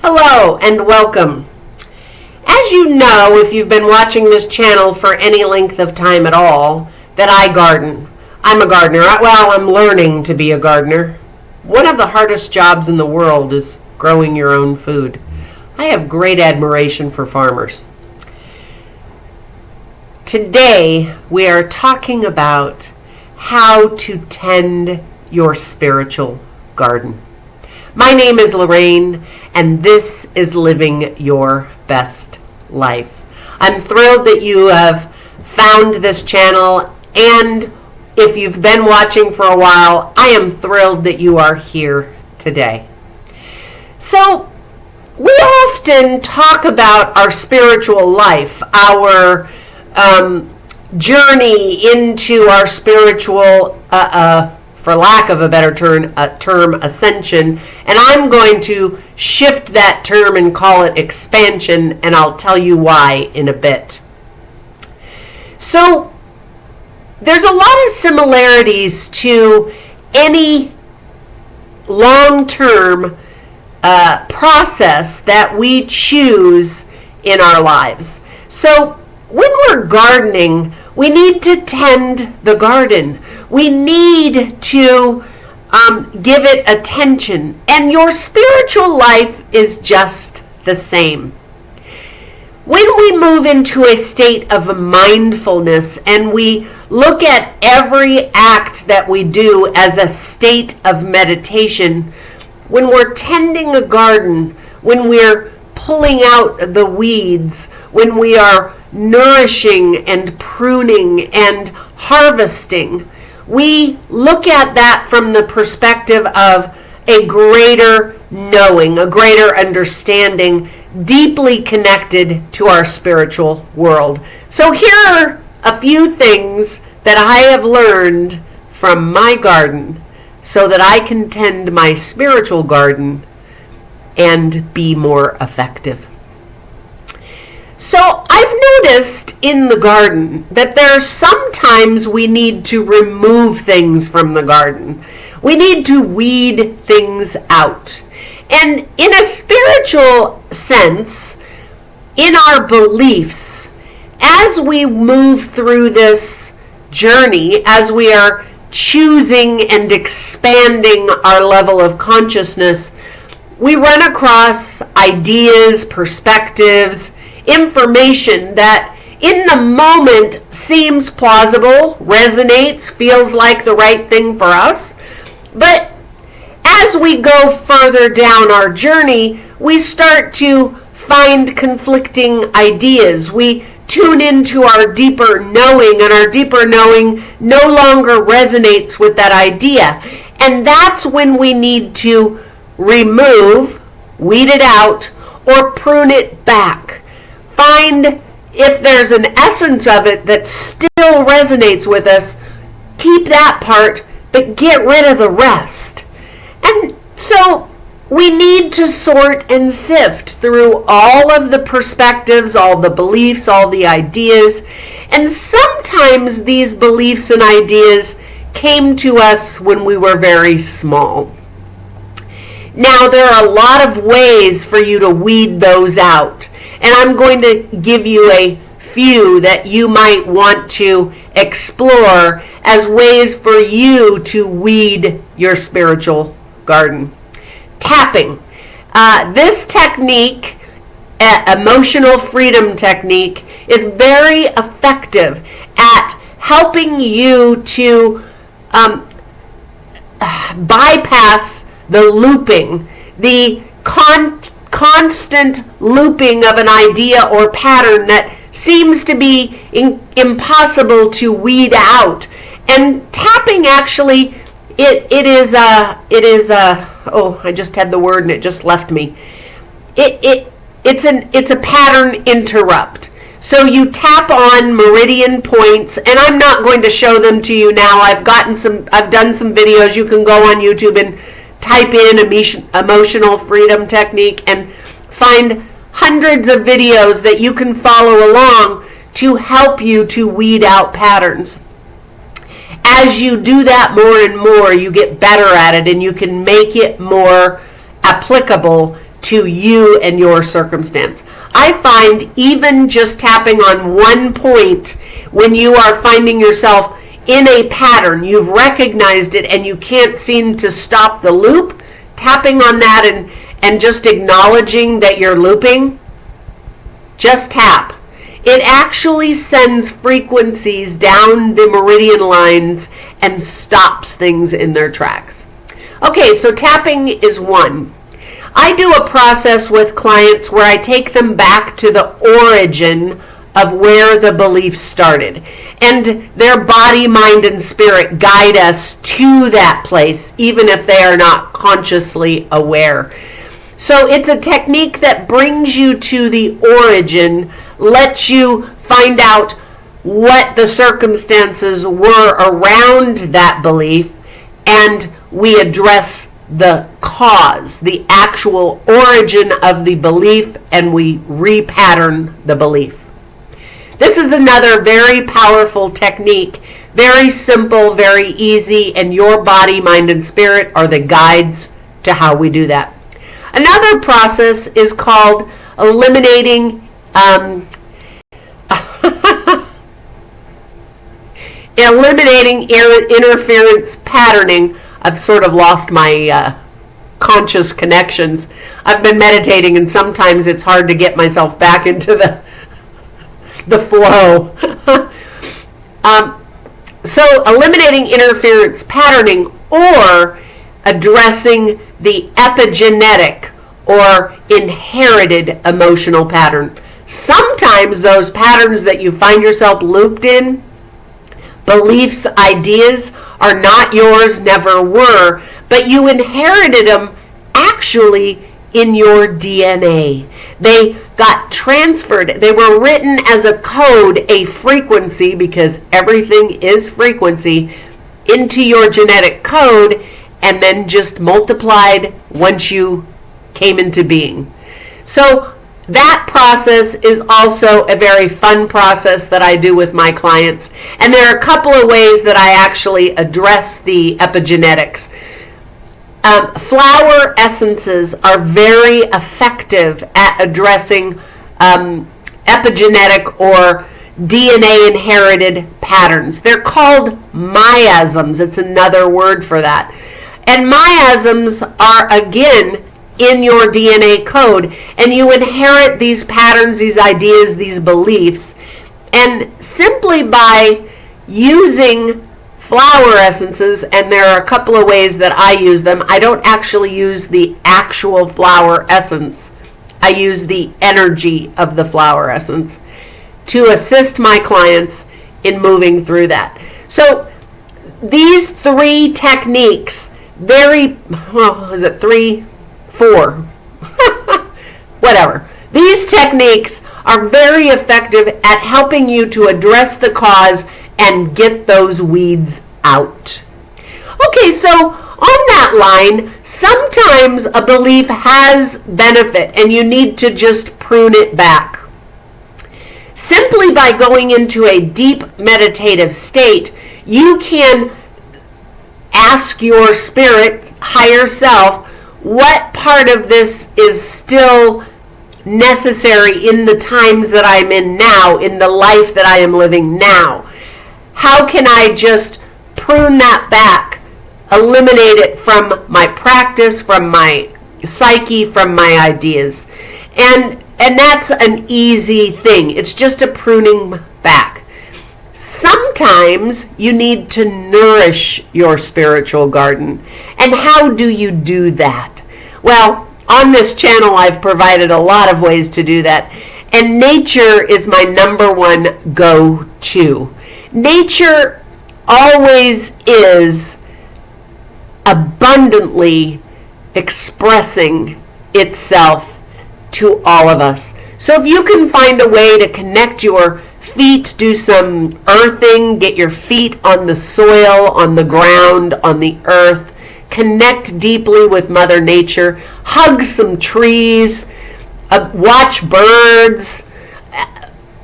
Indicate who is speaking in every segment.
Speaker 1: Hello and welcome. As you know, if you've been watching this channel for any length of time at all, that I garden. I'm a gardener. I'm learning to be a gardener. One of the hardest jobs in the world is growing your own food. I have great admiration for farmers. Today, we are talking about how to tend your spiritual garden. My name is LorRayN, and this is Living Your Best Life. I'm thrilled that you have found this channel, and if you've been watching for a while, I am thrilled that you are here today. So, we often talk about our spiritual life, our journey into our spiritual, for lack of a better term, ascension. And I'm going to shift that term and call it expansion, and I'll tell you why in a bit. So, there's a lot of similarities to any long-term process that we choose in our lives. So, when we're gardening, we need to tend the garden. We need to give it attention. And your spiritual life is just the same. When we move into a state of mindfulness and we look at every act that we do as a state of meditation, when we're tending a garden, when we're pulling out the weeds, when we are nourishing and pruning and harvesting, we look at that from the perspective of a greater knowing, a greater understanding, deeply connected to our spiritual world. So here are a few things that I have learned from my garden so that I can tend my spiritual garden and be more effective. So I've noticed in the garden that there's sometimes we need to remove things from the garden. We need to weed things out. And in a spiritual sense, in our beliefs, as we move through this journey, as we are choosing and expanding our level of consciousness, we run across ideas, perspectives, information that in the moment seems plausible, resonates, feels like the right thing for us. But as we go further down our journey, we start to find conflicting ideas. We tune into our deeper knowing, and our deeper knowing no longer resonates with that idea. And that's when we need to remove, weed it out, or prune it back. Find if there's an essence of it that still resonates with us, keep that part, but get rid of the rest. And so we need to sort and sift through all of the perspectives, all the beliefs, all the ideas. And sometimes these beliefs and ideas came to us when we were very small. Now, there are a lot of ways for you to weed those out. And I'm going to give you a few that you might want to explore as ways for you to weed your spiritual garden. Tapping. This technique, emotional freedom technique, is very effective at helping you to bypass the looping, the constant looping of an idea or pattern that seems to be impossible to weed out. And tapping actually, it is I just had the word and it just left me. It's a pattern interrupt. So you tap on meridian points, and I'm not going to show them to you now. I've done some videos. You can go on YouTube and type in emotional freedom technique and find hundreds of videos that you can follow along to help you to weed out patterns. As you do that more and more, you get better at it, and you can make it more applicable to you and your circumstance. I find even just tapping on one point when you are finding yourself in a pattern, you've recognized it and you can't seem to stop the loop, tapping on that and just acknowledging that you're looping, just tap. It actually sends frequencies down the meridian lines and stops things in their tracks. Okay, so tapping is one. I do a process with clients where I take them back to the origin of where the belief started. And their body, mind, and spirit guide us to that place, even if they are not consciously aware. So it's a technique that brings you to the origin, lets you find out what the circumstances were around that belief, and we address the cause, the actual origin of the belief, and we repattern the belief. This is another very powerful technique, very simple, very easy, and your body, mind, and spirit are the guides to how we do that. Another process is called eliminating interference patterning. I've sort of lost my conscious connections. I've been meditating, and sometimes it's hard to get myself back into the flow. So eliminating interference patterning, or addressing the epigenetic or inherited emotional pattern. Sometimes those patterns that you find yourself looped in, beliefs, ideas, are not yours, never were, but you inherited them actually in your DNA. They got transferred. They were written as a code, a frequency, because everything is frequency, into your genetic code, and then just multiplied once you came into being. So that process is also a very fun process that I do with my clients. And there are a couple of ways that I actually address the epigenetics. Flower essences are very effective at addressing epigenetic or DNA inherited patterns. They're called miasms. It's another word for that. And miasms are, again, in your DNA code, and you inherit these patterns, these ideas, these beliefs, and simply by using flower essences, and there are a couple of ways that I use them. I don't actually use the actual flower essence. I use the energy of the flower essence to assist my clients in moving through that. So these three techniques, is it 3, 4? Whatever. These techniques are very effective at helping you to address the cause and get those weeds out. Okay, so on that line, sometimes a belief has benefit and you need to just prune it back. Simply by going into a deep meditative state, you can ask your spirit, higher self, what part of this is still necessary in the times that I'm in now, in the life that I am living now. How can I just prune that back, eliminate it from my practice, from my psyche, from my ideas? And that's an easy thing. It's just a pruning back. Sometimes you need to nourish your spiritual garden. And how do you do that? Well, on this channel I've provided a lot of ways to do that. And nature is my number one go-to. Nature always is abundantly expressing itself to all of us. So if you can find a way to connect your feet, do some earthing, get your feet on the soil, on the ground, on the earth, connect deeply with Mother Nature, hug some trees, watch birds,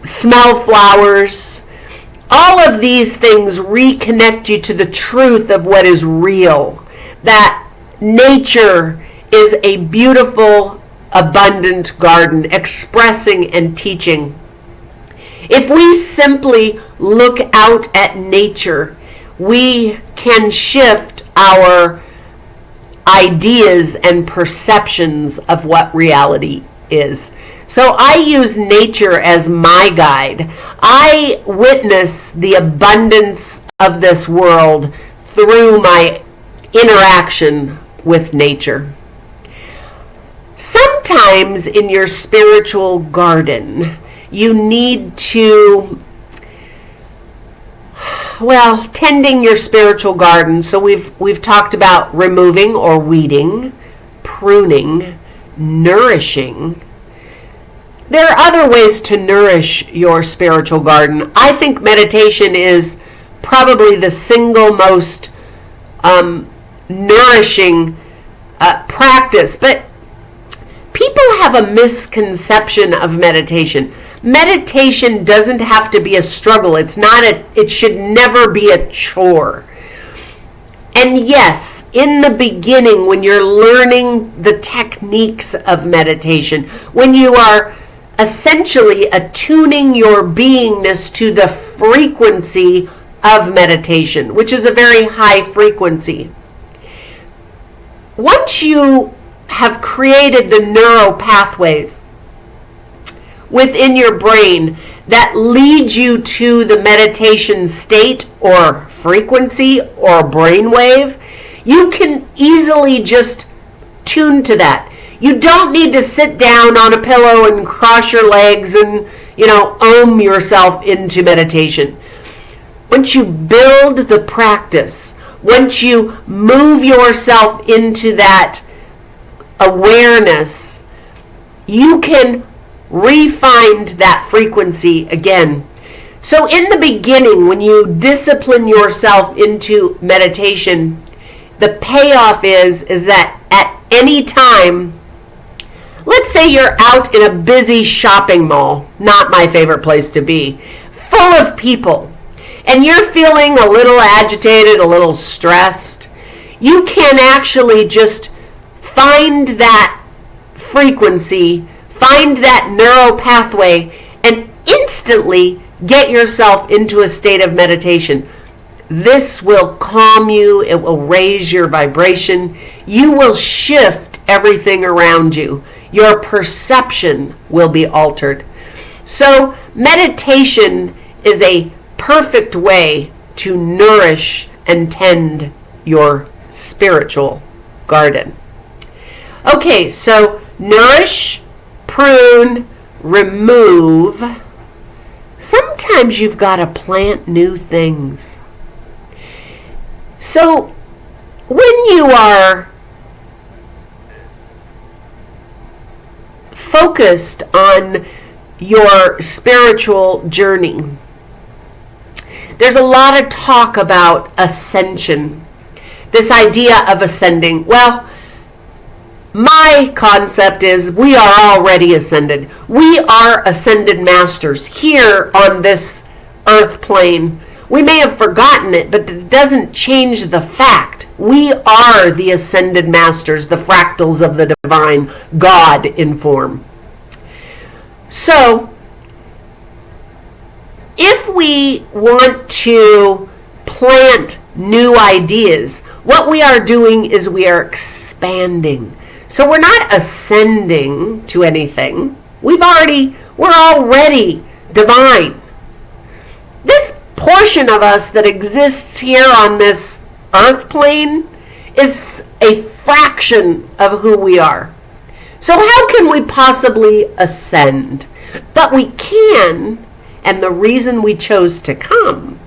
Speaker 1: smell flowers. All of these things reconnect you to the truth of what is real, that nature is a beautiful abundant garden, expressing and teaching. If we simply look out at nature, we can shift our ideas and perceptions of what reality is. So I use nature as my guide. I witness the abundance of this world through my interaction with nature. Sometimes in your spiritual garden, you need to, tending your spiritual garden. So we've talked about removing or weeding, pruning, nourishing. There are other ways to nourish your spiritual garden. I think meditation is probably the single most nourishing practice. But people have a misconception of meditation. Meditation doesn't have to be a struggle. It should never be a chore. And yes, in the beginning, when you're learning the techniques of meditation, when you are essentially attuning your beingness to the frequency of meditation, which is a very high frequency. Once you have created the neural pathways within your brain that lead you to the meditation state or frequency or brainwave, you can easily just tune to that. You don't need to sit down on a pillow and cross your legs and, ohm yourself into meditation. Once you build the practice, once you move yourself into that awareness, you can refine that frequency again. So in the beginning, when you discipline yourself into meditation, the payoff is that at any time, let's say you're out in a busy shopping mall, not my favorite place to be, full of people, and you're feeling a little agitated, a little stressed, you can actually just find that frequency, find that neural pathway, and instantly get yourself into a state of meditation. This will calm you. It will raise your vibration. You will shift everything around you. Your perception will be altered. So meditation is a perfect way to nourish and tend your spiritual garden. Okay, so nourish, prune, remove. Sometimes you've got to plant new things. So when you are focused on your spiritual journey, there's a lot of talk about ascension, this idea of ascending. Well, my concept is we are already ascended. We are ascended masters here on this earth plane. We may have forgotten it, but it doesn't change the fact. We are the ascended masters, the fractals of the divine, God in form. So, if we want to plant new ideas, what we are doing is we are expanding. So we're not ascending to anything. We're already divine. This portion of us that exists here on this earth plane is a fraction of who we are. So how can we possibly ascend? But we can, and the reason we chose to come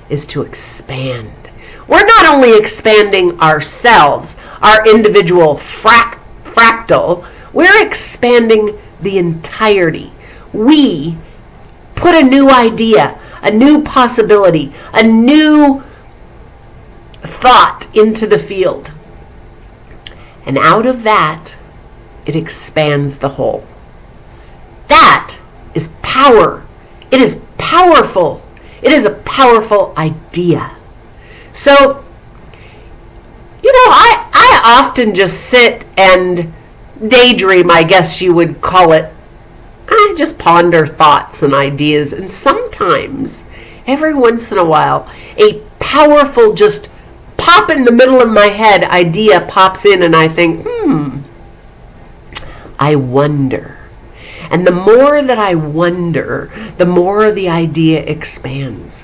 Speaker 1: is to expand. We're not only expanding ourselves, our individual fractal, we're expanding the entirety. We put a new idea, a new possibility, a new thought into the field. And out of that, it expands the whole. That is power. It is powerful. It is a powerful idea. So, I often just sit and daydream, I guess you would call it. I just ponder thoughts and ideas, and sometimes, every once in a while, a powerful, just pop in the middle of my head idea pops in, and I think, I wonder. And the more that I wonder, the more the idea expands.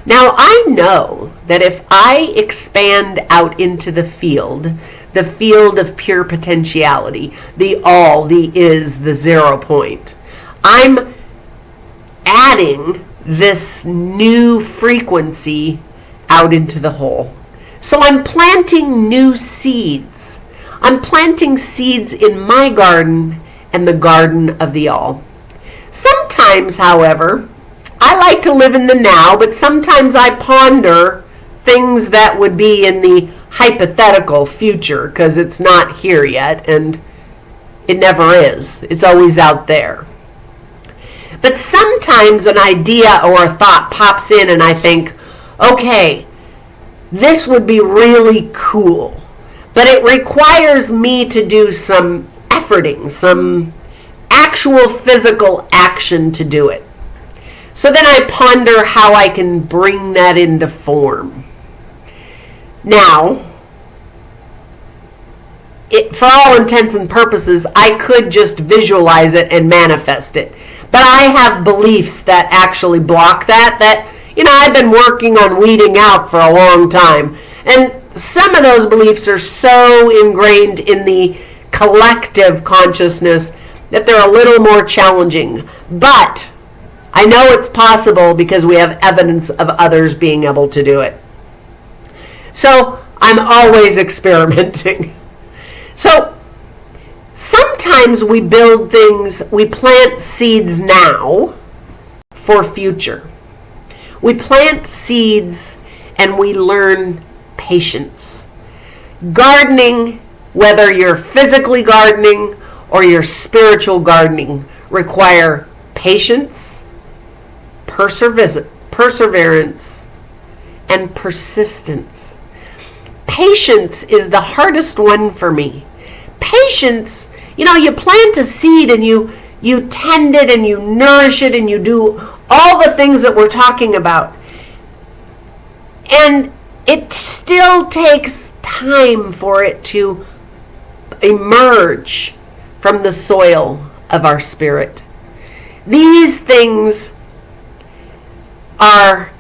Speaker 1: Now, I know that if I expand out into the field of pure potentiality, the all, the is, the 0 point, I'm adding this new frequency out into the whole. So I'm planting new seeds. I'm planting seeds in my garden and the garden of the all. Sometimes, however, I like to live in the now, but sometimes I ponder things that would be in the hypothetical future, because it's not here yet, and it never is. It's always out there. But sometimes an idea or a thought pops in, and I think, okay, this would be really cool, but it requires me to do some efforting, some actual physical action to do it. So then I ponder how I can bring that into form. Now, for all intents and purposes, I could just visualize it and manifest it. But I have beliefs that actually block that I've been working on weeding out for a long time. And some of those beliefs are so ingrained in the collective consciousness that they're a little more challenging. But I know it's possible because we have evidence of others being able to do it. So I'm always experimenting. So sometimes we build things, we plant seeds now for future. We plant seeds and we learn patience. Gardening, whether you're physically gardening or you're spiritual gardening, require patience, perseverance, and persistence. Patience is the hardest one for me. Patience, you plant a seed and you tend it and you nourish it and you do all the things that we're talking about. And it still takes time for it to emerge from the soil of our spirit. These things are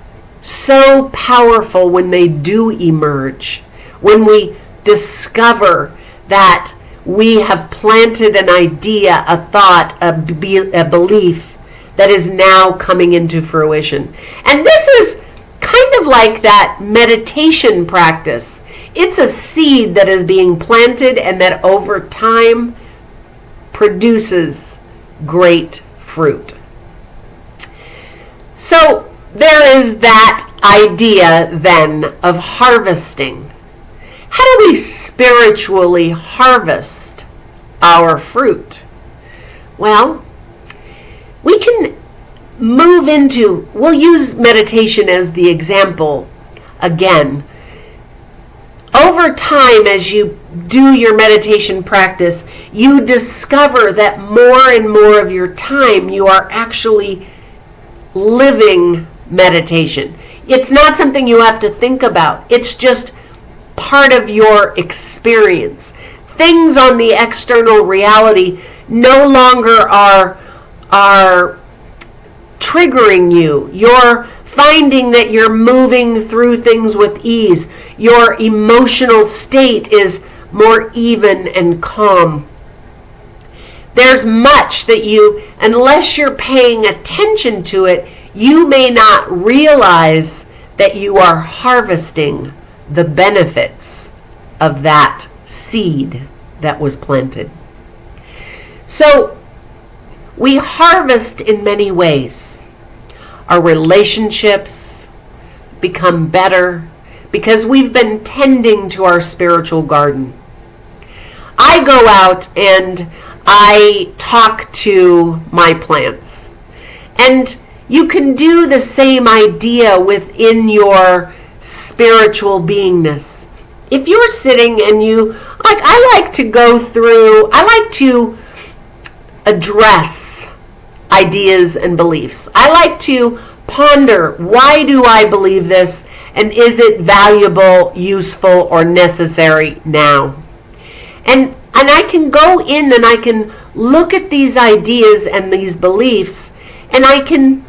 Speaker 1: so powerful when they do emerge, when we discover that we have planted an idea, a thought, a belief that is now coming into fruition. And this is kind of like that meditation practice. It's a seed that is being planted and that over time produces great fruit. So there is that idea then of harvesting. How do we spiritually harvest our fruit? Well, we can move into, we'll use meditation as the example again. Over time, as you do your meditation practice, you discover that more and more of your time you are actually living meditation. It's not something you have to think about. It's just part of your experience. Things on the external reality no longer are triggering you. You're finding that you're moving through things with ease. Your emotional state is more even and calm. There's much that unless you're paying attention to it, you may not realize that you are harvesting the benefits of that seed that was planted. So, we harvest in many ways. Our relationships become better because we've been tending to our spiritual garden. I go out and I talk to my plants. And you can do the same idea within your spiritual beingness. If you're sitting and you I like to go through, I like to address ideas and beliefs. I like to ponder, why do I believe this, and is it valuable, useful, or necessary now? And I can go in and I can look at these ideas and these beliefs, and I can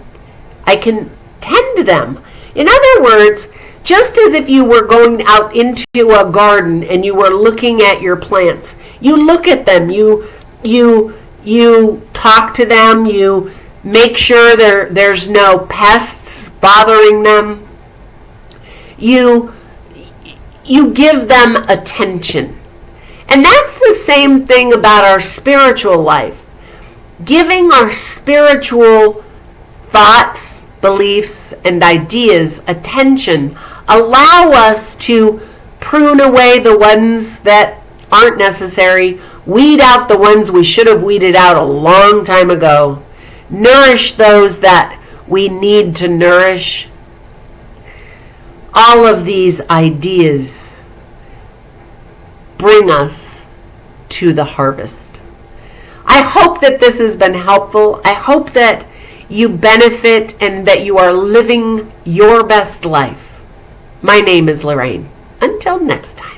Speaker 1: tend to them. In other words, just as if you were going out into a garden and you were looking at your plants, you look at them, you talk to them, you make sure there's no pests bothering them. You give them attention. And that's the same thing about our spiritual life. Giving our spiritual thoughts, beliefs, and ideas attention allow us to prune away the ones that aren't necessary, weed out the ones we should have weeded out a long time ago, nourish those that we need to nourish. All of these ideas bring us to the harvest. I hope that this has been helpful. I hope that you benefit and that you are living your best life. My name is LorRayN. Until next time.